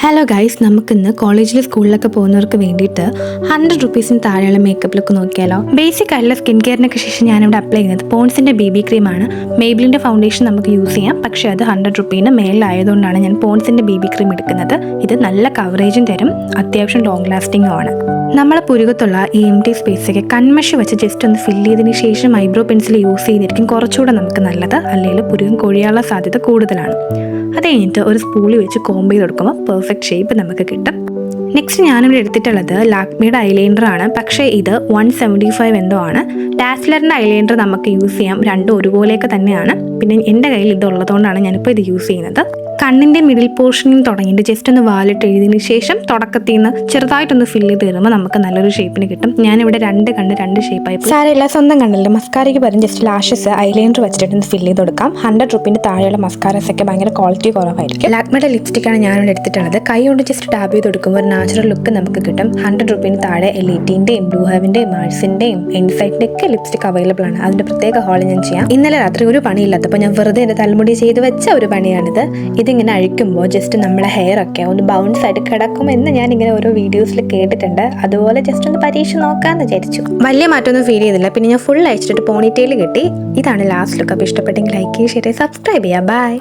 Hello guys, നമുക്കിന്ന് കോളേജിൽ സ്കൂളിലൊക്കെ പോകുന്നവർക്ക് വേണ്ടിയിട്ട് 100 റുപ്പീസിന് താഴെയുള്ള മേക്കപ്പ് ലുക്ക് നോക്കിയാലോ. ബേസിക് ആയിട്ടുള്ള സ്കിൻ കെയറിനൊക്കെ ശേഷം ഞാനിവിടെ അപ്ലൈ ചെയ്യുന്നത് പോൺസിൻ്റെ BB ക്രീമാണ്. മെയ്ബിലിൻ്റെ ഫൗണ്ടേഷൻ നമുക്ക് യൂസ് ചെയ്യാം, പക്ഷേ അത് 100 റുപ്പീന് മേളിലായതുകൊണ്ടാണ് ഞാൻ പോൺസിൻ്റെ BB ക്രീം എടുക്കുന്നത്. ഇത് നല്ല കവറേജും തരും, അത്യാവശ്യം ലോങ് ലാസ്റ്റിംഗും ആണ്. നമ്മളെ പുരുകത്തുള്ള ഈ എംപ്റ്റി സ്പേസൊക്കെ കൺമഷി വെച്ച് ജസ്റ്റ് ഒന്ന് ഫില്ല് ചെയ്തതിന് ശേഷം ഐബ്രോ പെൻസിൽ യൂസ് ചെയ്തിരിക്കും കുറച്ചുകൂടെ നമുക്ക് നല്ലത്. അല്ലെങ്കിൽ പുരുകം കൊഴിയാനുള്ള സാധ്യത കൂടുതലാണ്. അത് കഴിഞ്ഞിട്ട് ഒരു സ്പൂളി വെച്ച് കോംബ് ചെയ്ത് കൊടുക്കുമ്പോൾ പെർഫെക്റ്റ് ഷേപ്പ് നമുക്ക് കിട്ടും. നെക്സ്റ്റ് ഞാനിവിടെ എടുത്തിട്ടുള്ളത് ലാക്മിയുടെ ഐലൈനർ ആണ്, പക്ഷേ ഇത് 175 എന്തോ ആണ്. ഡാസ്ലറിൻ്റെ ഐലൈനർ നമുക്ക് യൂസ് ചെയ്യാം, രണ്ടും ഒരുപോലെയൊക്കെ തന്നെയാണ്. പിന്നെ എൻ്റെ കയ്യിൽ ഇതുള്ളതുകൊണ്ടാണ് ഞാനിപ്പോൾ ഇത് യൂസ് ചെയ്യുന്നത്. കണ്ണിൻ്റെ മിഡിൽ പോർഷനിൽ തുടങ്ങിയിട്ട് ജസ്റ്റ് ഒന്ന് വാലിട്ട് എഴുതിയതിന് ശേഷം തുടക്കത്തിൽ നിന്ന് ചെറുതായിട്ടൊന്ന് ഫില്ല് ചെയ്ത് തരുമ്പോൾ നമുക്ക് നല്ലൊരു ഷേപ്പിന് കിട്ടും. ഞാനിവിടെ രണ്ട് ഷേപ്പായി സാരമില്ല. സ്വന്തം കണ്ണിൽ മസ്കാരയ്ക്ക് പകരം ജസ്റ്റ് ലാഷസ് ഐലൈനർ വെച്ചിട്ടൊന്ന് ഫില്ല് ചെയ്ത് കൊടുക്കാം. 100 റുപ്പീൻ്റെ താഴെയുള്ള മസ്കാരസ് ഒക്കെ ഭയങ്കര ക്വാളിറ്റി കുറവായിരിക്കും. ലാക്മിയുടെ ലിപ്സ്റ്റിക്കാണ് ഞാനിവിടെ എടുത്തിട്ടുള്ളത്. കൈ കൊണ്ട് ജസ്റ്റ് ടാപ്പ് ചെയ്ത് കൊടുക്കുമ്പോൾ ഒരു നാച്ചുറൽ ലുക്ക് നമുക്ക് കിട്ടും. 100 റുപ്പീന് താഴെ എലീറ്റിൻ്റെയും ബ്ലൂ ഹെവൻ്റെയും മാഴ്സിൻ്റെയും ഇൻസൈറ്റിൻ്റെ ഒക്കെ ലിപ്സ്റ്റിക് അവൈലബിൾ ആണ്. അതിൻ്റെ പ്രത്യേക ഹോൾ ഞാൻ ചെയ്യാം. ഇന്നലെ രാത്രി ഒരു പണിയില്ലാത്തപ്പോൾ ഞാൻ വെറുതെ എൻ്റെ തലമുടി ചെയ്ത് വെച്ച ഒരു പണിയാണിത്. ഇതിങ്ങനെ അഴിക്കുമ്പോൾ ജസ്റ്റ് നമ്മളെ ഹെയർ ഒക്കെ ഒന്ന് ബൗൺസ് ആയിട്ട് കിടക്കുമെന്ന് ഞാൻ ഇങ്ങനെ ഓരോ വീഡിയോസിൽ കേട്ടിട്ടുണ്ട്. അതുപോലെ ജസ്റ്റ് ഒന്ന് പരീക്ഷ നോക്കാമെന്ന് വിചാരിച്ചു. വലിയ മാറ്റമൊന്നും ഫീൽ ചെയ്തില്ല. പിന്നെ ഞാൻ ഫുൾ അയച്ചിട്ട് പോണിറ്റെയിൽ കിട്ടി. ഇതാണ് ലാസ്റ്റ് ലുക്ക്. അപ്പോൾ ഇഷ്ടപ്പെട്ടെങ്കിൽ ലൈക്ക് ചെയ്യുക, ഷെയർ ചെയ്യുക, സബ്സ്ക്രൈബ് ചെയ്യുക. ബൈ.